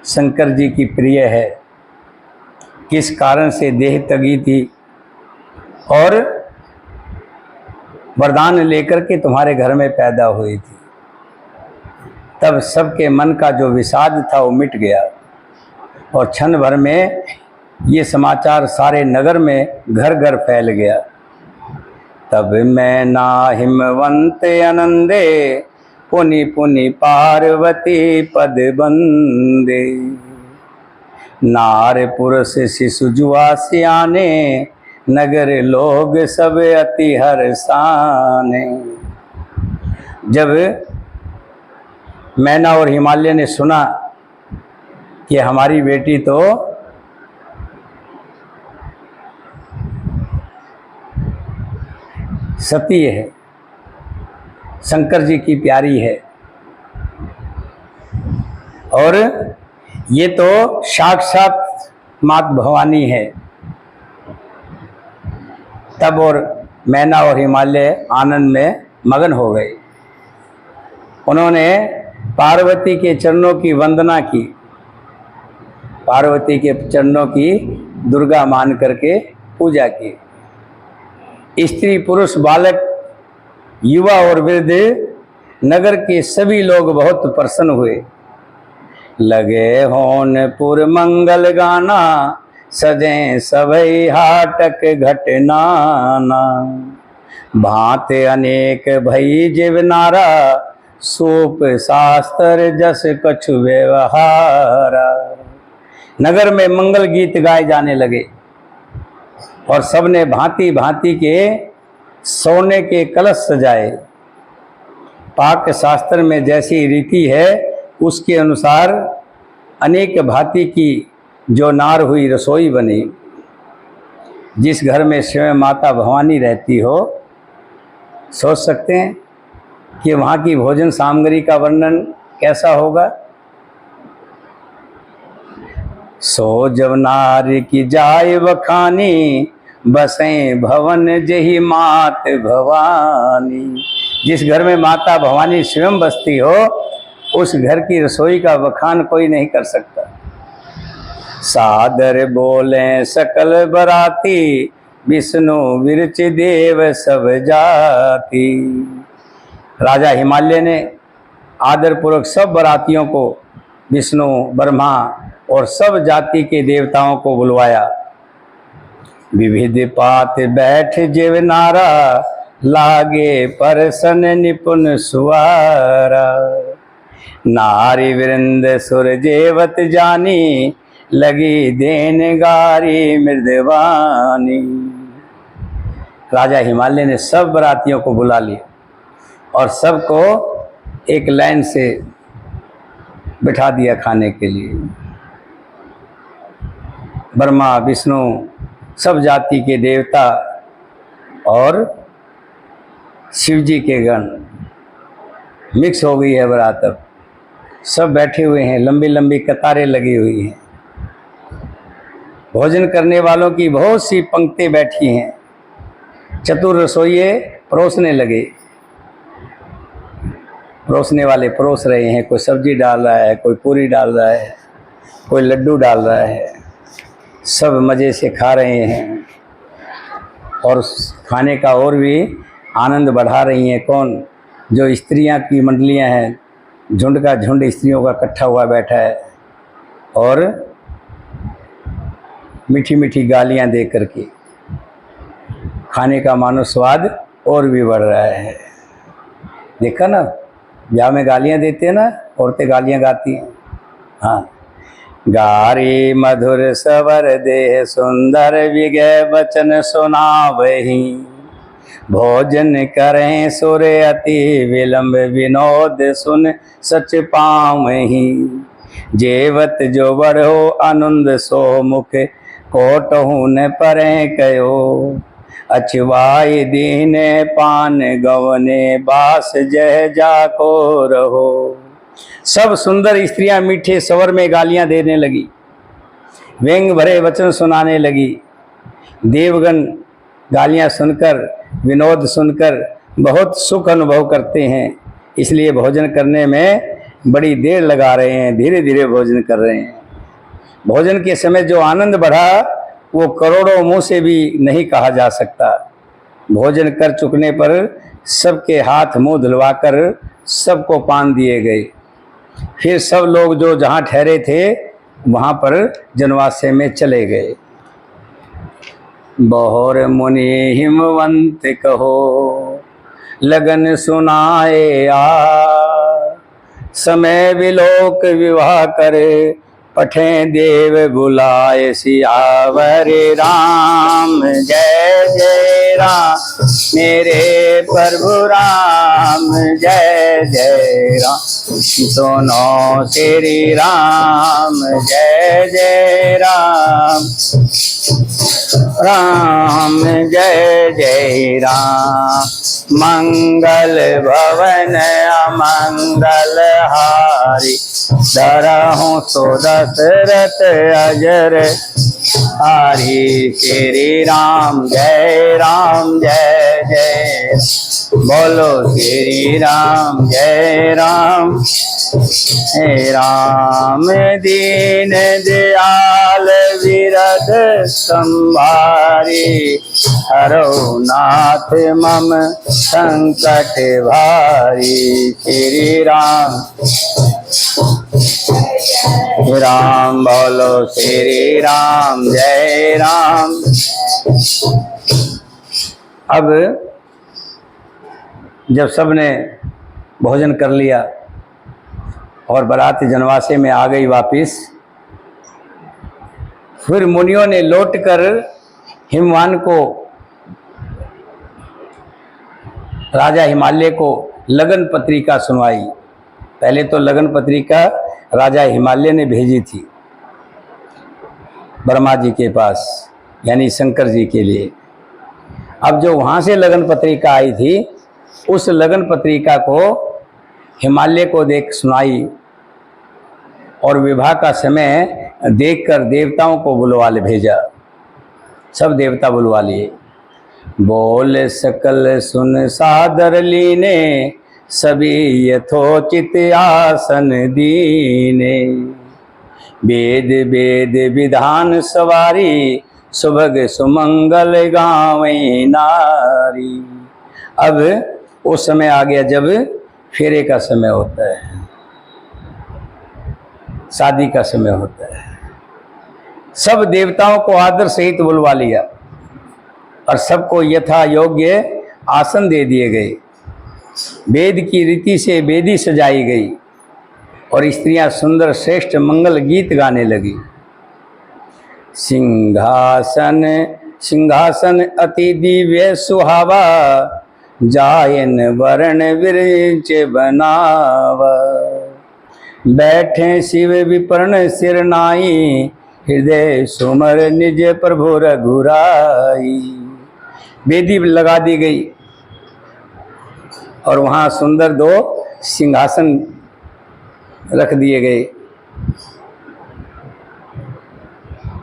शंकर जी की प्रिय है, किस कारण से देह तगी थी और वरदान लेकर के तुम्हारे घर में पैदा हुई थी, तब सबके मन का जो विषाद था वो मिट गया और क्षण भर में ये समाचार सारे नगर में घर घर फैल गया। तब मैं ना हिमवंत आनंदे, पुनि पुनि पार्वती पद बंदे। नार पुरुष शिशु जुआ सियाने, नगर लोग सब अति हर्षाने। जब मैना और हिमालय ने सुना कि हमारी बेटी तो सती है, शंकर जी की प्यारी है और ये तो साक्षात मात भवानी है, तब और मैना और हिमालय आनंद में मगन हो गए। उन्होंने पार्वती के चरणों की वंदना की, पार्वती के चरणों की दुर्गा मान करके पूजा की। स्त्री पुरुष बालक युवा और वृद्ध नगर के सभी लोग बहुत प्रसन्न हुए। लगे होन पुर मंगल गाना, सजे सभई हाटक घटनाना। भांत अनेक भई जीव नारा, सूप शास्त्र जस कछु व्यवहारा। नगर में मंगल गीत गाए जाने लगे और सबने भांति भांति के सोने के कलश सजाए। पाक शास्त्र में जैसी रीति है उसके अनुसार अनेक भांति की जो नार हुई रसोई बनी। जिस घर में स्वयं माता भवानी रहती हो, सोच सकते हैं कि वहाँ की भोजन सामग्री का वर्णन कैसा होगा। सो जब नारी की जाय बखानी, बसें भवन जही मात भवानी। जिस घर में माता भवानी स्वयं बसती हो, उस घर की रसोई का बखान कोई नहीं कर सकता। सादर बोले सकल बराती, विष्णु विरच देव सब जाति। राजा हिमालय ने आदरपूर्वक सब बारातियों को, विष्णु, ब्रह्मा और सब जाति के देवताओं को बुलवाया। विविध पात बैठ जेव नारा, लागे परसन निपुण सुवारा। नारी वृंद सुर जेवत जानी, लगी देन गारी मृदवानी। राजा हिमालय ने सब बारातियों को बुला लिया और सबको एक लाइन से बिठा दिया खाने के लिए। ब्रह्मा, विष्णु, सब जाति के देवता और शिव जी के गण मिक्स हो गई है बारात। अब सब बैठे हुए हैं, लंबी लंबी कतारें लगी हुई हैं। भोजन करने वालों की बहुत सी पंक्ति बैठी हैं। चतुर रसोइये परोसने लगे। परोसने वाले परोस रहे हैं, कोई सब्जी डाल रहा है, कोई पूरी डाल रहा है, कोई लड्डू डाल रहा है। सब मज़े से खा रहे हैं और खाने का और भी आनंद बढ़ा रही हैं। कौन? जो स्त्रियां की मंडलियां हैं, झुंड का झुंड स्त्रियों का इकट्ठा हुआ बैठा है और मीठी मीठी गालियां दे करके खाने का मानो स्वाद और भी बढ़ रहा है। देखा ना, ब्याह में गालियां देते हैं ना, औरतें गालियां गाती हैं। हाँ, गारी मधुर सवर देह सुंदर, विगह वचन सुनावही। भोजन करें सुर अति विलंब, विनोद सुन सच पावही। जेवत जो बढ़ो आनंद सो मुख, कोटहु न परे कयो। अछवाई दीने पान गवने, बास जह जाको रहो। सब सुंदर स्त्रियां मीठे स्वर में गालियां देने लगी, व्यंग भरे वचन सुनाने लगी। देवगण गालियां सुनकर, विनोद सुनकर बहुत सुख अनुभव करते हैं, इसलिए भोजन करने में बड़ी देर लगा रहे हैं, धीरे धीरे भोजन कर रहे हैं। भोजन के समय जो आनंद बढ़ा वो करोड़ों मुंह से भी नहीं कहा जा सकता। भोजन कर चुकने पर सबके हाथ मुंह धुलवाकर सबको पान दिए गए। फिर सब लोग जो जहाँ ठहरे थे वहाँ पर जनवासे में चले गए। बहुर मुनि हिमवंत कहो, लगन सुनाए समय विलोक विवाह करे। पठे देव बुलाए सियावर राम, जय जय राम मेरे प्रभु राम, जय जय राम। सुनो श्री राम, जय जय राम, राम जय जय राम। मंगल भवन अमंगल हारी, डरहु सो दशरथ अजर हारी। श्री राम जय जय, बोलो श्री राम जय राम। हे राम दीन दयाल विरध संभारी, हरो नाथ मम संकट भारी। श्री राम राम, बोलो श्री राम जय राम। अब जब सबने भोजन कर लिया और बारात जनवासे में आ गई वापिस, फिर मुनियों ने लौटकर हिमवान को, राजा हिमालय को लगन पत्रिका सुनवाई। पहले तो लगन पत्रिका राजा हिमालय ने भेजी थी ब्रह्मा जी के पास, यानी शंकर जी के लिए। अब जो वहाँ से लगन पत्रिका आई थी, उस लगन पत्रिका को हिमालय को देख सुनाई और विवाह का समय देखकर देवताओं को बुलवा ले भेजा। सब देवता बुलवा लिए। बोल सकल सुन सादर लीने, सभी यथोचित आसन दीने। वेद वेद विधान सवारी, सुभग सुमंगल गावें नारी। अब वो समय आ गया जब फेरे का समय होता है, शादी का समय होता है। सब देवताओं को आदर सहित बुलवा लिया और सबको यथा योग्य आसन दे दिए गए। वेद की रीति से वेदी सजाई गई और स्त्रियां सुंदर श्रेष्ठ मंगल गीत गाने लगी। सिंहासन सिंहासन अति दिव्य सुहावा, जायन वर्ण विरच बनावा। बैठे शिव विपर्ण सिरनाई, हृदय सुमर निज प्रभु रघुराई। वेदी लगा दी गई और वहाँ सुंदर 2 सिंहासन रख दिए गए,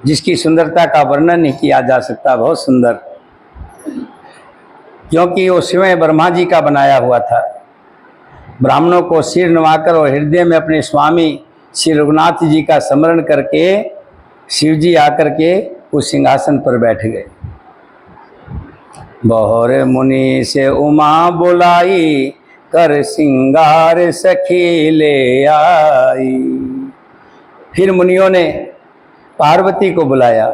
जिसकी सुंदरता का वर्णन नहीं किया जा सकता। बहुत सुंदर, क्योंकि वो स्वयं ब्रह्मा जी का बनाया हुआ था। ब्राह्मणों को सिर नवाकर और हृदय में अपने स्वामी श्री रघुनाथ जी का स्मरण करके शिव जी आकर के उस सिंहासन पर बैठ गए। बहुर मुनि से उमा बुलाई, कर सिंगार सखी ले आई। फिर मुनियों ने पार्वती को बुलाया,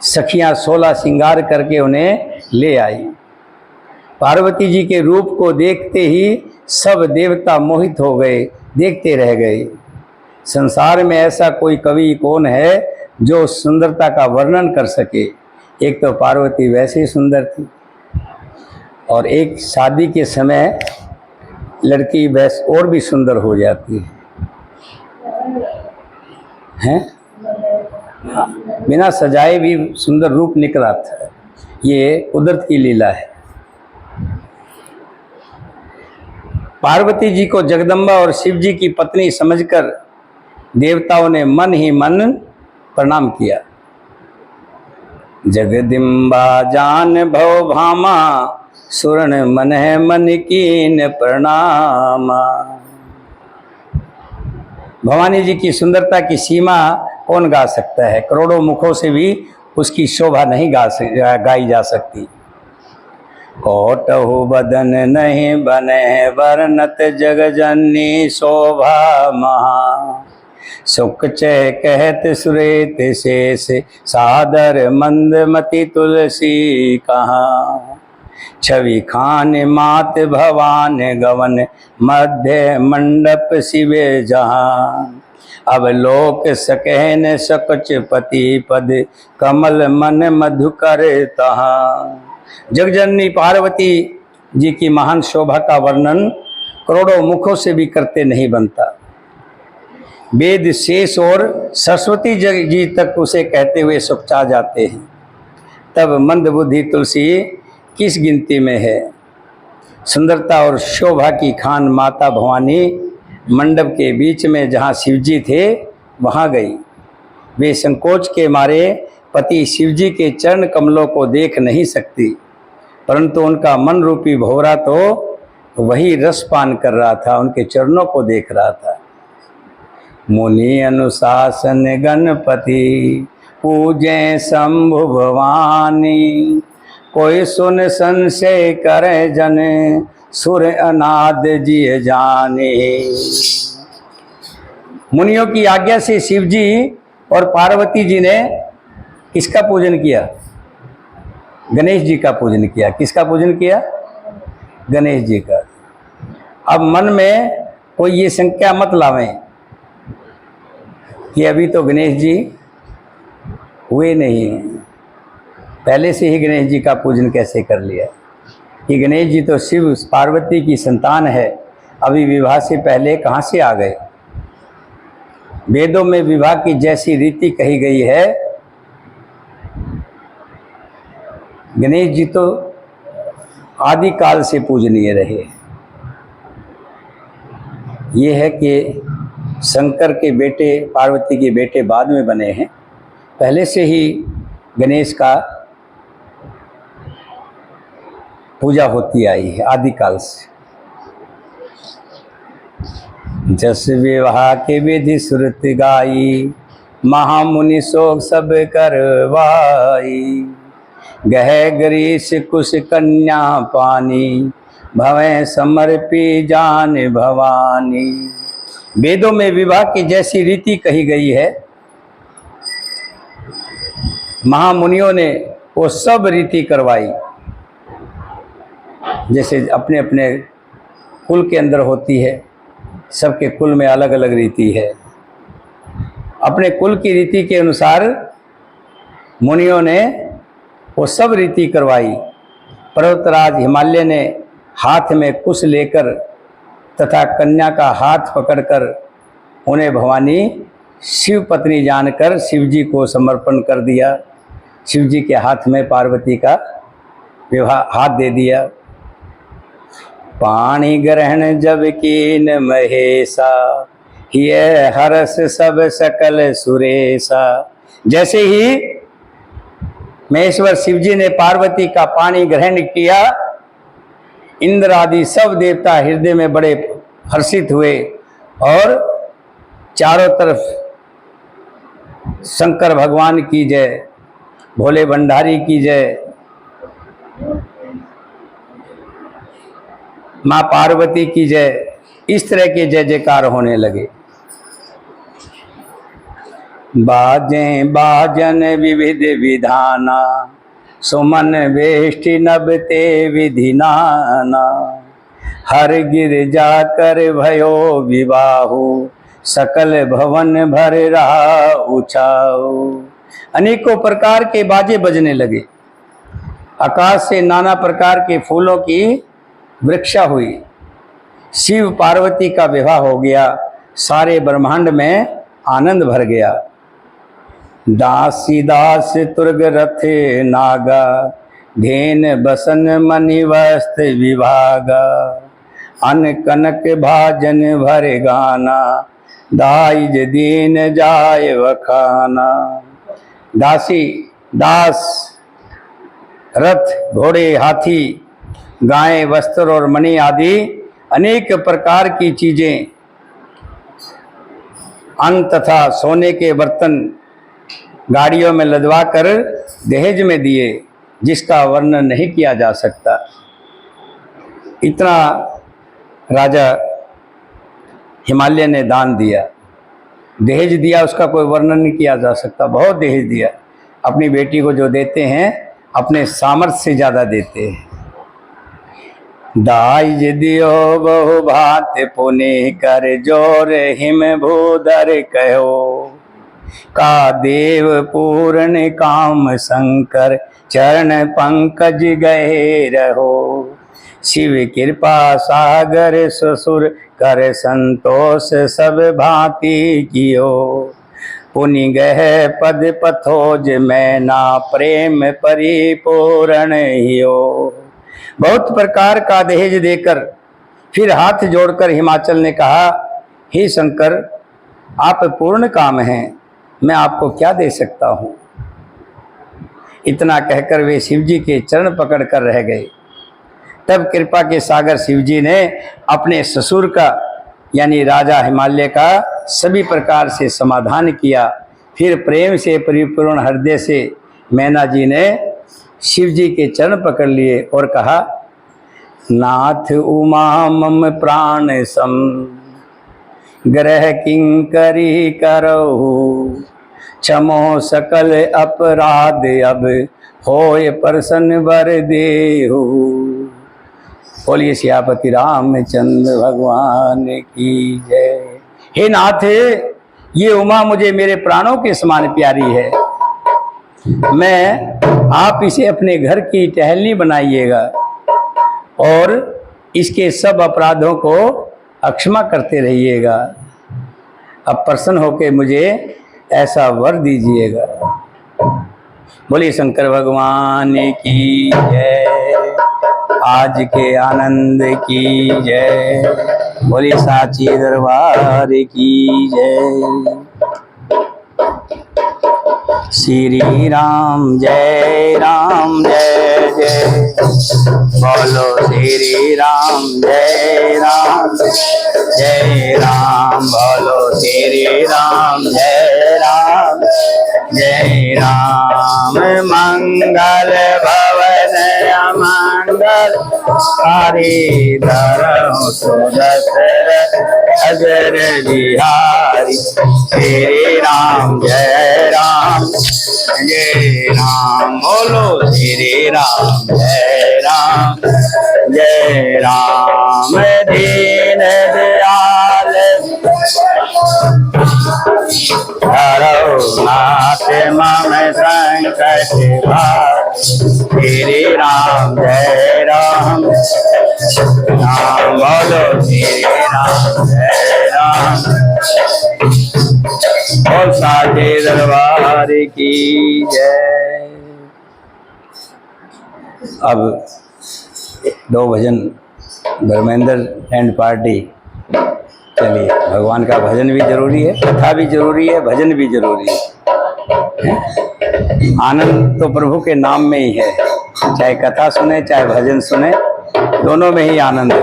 सखियां 16 श्रृंगार करके उन्हें ले आई। पार्वती जी के रूप को देखते ही सब देवता मोहित हो गए, देखते रह गए। संसार में ऐसा कोई कवि कौन है जो सुंदरता का वर्णन कर सके। एक तो पार्वती वैसे ही सुंदर थी और एक शादी के समय लड़की वैसे और भी सुंदर हो जाती है, बिना सजाए भी सुंदर रूप निकला था। ये कुदरत की लीला है। पार्वती जी को जगदम्बा और शिव जी की पत्नी समझकर देवताओं ने मन ही मन प्रणाम किया। जगदम्बा जान भव भामा, सुरण मन है मन कीन प्रणामा। भवानी जी की सुंदरता की सीमा कौन गा सकता है। करोड़ों मुखों से भी उसकी शोभा नहीं गाई जा सकती। कोटहु बदन नहीं बने, वर्णत जग जननी शोभा महा। सुख चय कहत सुरेत शेष, सादर मंदमति तुलसी कहाँ। छवि खान मात भवान गवन, मध्य मंडप शिवे जहाँ। अब लोक सकहन सकच पति पद, कमल मन मधुकर तहाँ। जगजननी पार्वती जी की महान शोभा का वर्णन करोड़ों मुखों से भी करते नहीं बनता। वेद शेष और सरस्वती जी तक उसे कहते हुए सुखचा जाते हैं, तब मंद बुद्धि तुलसी किस गिनती में है। सुंदरता और शोभा की खान माता भवानी मंडप के बीच में जहाँ शिवजी थे वहाँ गई। वे संकोच के मारे पति शिवजी के चरण कमलों को देख नहीं सकती, परंतु उनका मन रूपी भौरा तो वही रसपान कर रहा था, उनके चरणों को देख रहा था। मुनि अनुशासन गणपति, पूजे शंभु भवानी। कोई सुन संशय करे जन, सुर अनाद जिय जाने। मुनियों की आज्ञा से शिवजी और पार्वती जी ने किसका पूजन किया? गणेश जी का पूजन किया। किसका पूजन किया? गणेश जी का। अब मन में कोई ये शंका मत लावें कि अभी तो गणेश जी हुए नहीं हैं, पहले से ही गणेश जी का पूजन कैसे कर लिया। कि गणेश जी तो शिव पार्वती की संतान है, अभी विवाह से पहले कहाँ से आ गए। वेदों में विवाह की जैसी रीति कही गई है, गणेश जी तो आदि काल से पूजनीय रहे। ये है कि शंकर के बेटे पार्वती के बेटे बाद में बने हैं, पहले से ही गणेश का पूजा होती आई है आदिकाल से। जस विवाह के विधि सुरत गाई, महामुनि शोक सब करवाई। गह गरीश कुश कन्या पानी, भवें समर्पी जान भवानी। वेदों में विवाह की जैसी रीति कही गई है, महामुनियों ने वो सब रीति करवाई, जैसे अपने अपने कुल के अंदर होती है। सबके कुल में अलग अलग रीति है। अपने कुल की रीति के अनुसार मुनियों ने वो सब रीति करवाई। पर्वतराज हिमालय ने हाथ में कुश लेकर तथा कन्या का हाथ पकड़कर उन्हें भवानी शिव पत्नी जानकर शिव जी को समर्पण कर दिया। शिव जी के हाथ में पार्वती का विवाह हाथ दे दिया। पाणी ग्रहण जब कीन महेशा, ये हरस सब सकल सुरेशा। जैसे ही महेश्वर शिव जी ने पार्वती का पानी ग्रहण किया, इंद्र आदि सब देवता हृदय में बड़े हर्षित हुए और चारों तरफ शंकर भगवान की जय, भोले भंडारी की जय, माँ पार्वती की जय, इस तरह के जय जयकार होने लगे। बाजें बाजन विविध विधाना, सुमन वेष्टि नभते विधि नाना। हर गिर जाकर भयो विवाहु, सकल भवन भर रहा उछाओ। अनेकों प्रकार के बाजे बजने लगे। आकाश से नाना प्रकार के फूलों की वृक्षा हुई। शिव पार्वती का विवाह हो गया। सारे ब्रह्मांड में आनंद भर गया। दासी दास तुर्ग रथ नागा, धेन बसन मणि वस्त्र विभागा। अन कनक भाजन भर गाना, दाइज दीन जाय वखाना। दासी दास, रथ घोड़े हाथी, गायें वस्त्र और मणि आदि अनेक प्रकार की चीजें, अन्न तथा सोने के बर्तन गाड़ियों में लदवा कर दहेज में दिए, जिसका वर्णन नहीं किया जा सकता। इतना राजा हिमालय ने दान दिया, दहेज दिया, उसका कोई वर्णन नहीं किया जा सकता। बहुत दहेज दिया। अपनी बेटी को जो देते हैं अपने सामर्थ्य से ज़्यादा देते हैं। दाइज दियो बहु भात पुनि, कर जोर हिम भूधर कहो। का देव पूर्ण काम शंकर, चरण पंकज गए रहो। शिव कृपा सागर ससुर, कर संतोष सब भांति कियो। पुनि गह पद पथोज मैना, प्रेम परिपूर्ण हियो। बहुत प्रकार का दहेज देकर फिर हाथ जोड़कर हिमाचल ने कहा, हे शंकर, आप पूर्ण काम हैं, मैं आपको क्या दे सकता हूँ। इतना कहकर वे शिव जी के चरण पकड़ कर रह गए। तब कृपा के सागर शिव जी ने अपने ससुर का यानी राजा हिमालय का सभी प्रकार से समाधान किया। फिर प्रेम से परिपूर्ण हृदय से मैना जी ने शिव जी के चरण पकड़ लिए और कहा, नाथ उमा मम प्राण सम, ग्रह किंकरी करहु। क्षमो सकल अपराध अब, होय प्रसन्न वर देहु। बोलिए सियापति रामचंद्र भगवान की जय। हे नाथ, ये उमा मुझे मेरे प्राणों के समान प्यारी है। मैं आप इसे अपने घर की टहलनी बनाइएगा और इसके सब अपराधों को अक्षमा करते रहिएगा। अब प्रसन्न होकर मुझे ऐसा वर दीजिएगा। बोलिए शंकर भगवान की जय। आज के आनंद की जय। बोलिए साची दरबार की जय। श्री राम जय जय। बोलो श्री राम जय राम। बोलो श्री राम जय राम। मंगल भवन अमंगल सागर हरे धरम सुदशरथ अजर बिहारी। श्री राम जय राम जय राम, बोलो श्री राम जय राम जय राम। दीन दयाल नाथ मम संकट भार। श्री राम जय राम राम, बोलो श्री राम जय राम। और साचे दरबार की जय। अब दो भजन धर्मेंद्र एंड पार्टी। चलिए, भगवान का भजन भी जरूरी है, कथा भी जरूरी है, भजन भी जरूरी है। आनंद तो प्रभु के नाम में ही है, चाहे कथा सुने चाहे भजन सुने, दोनों में ही आनंद है।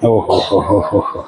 ओहो हो।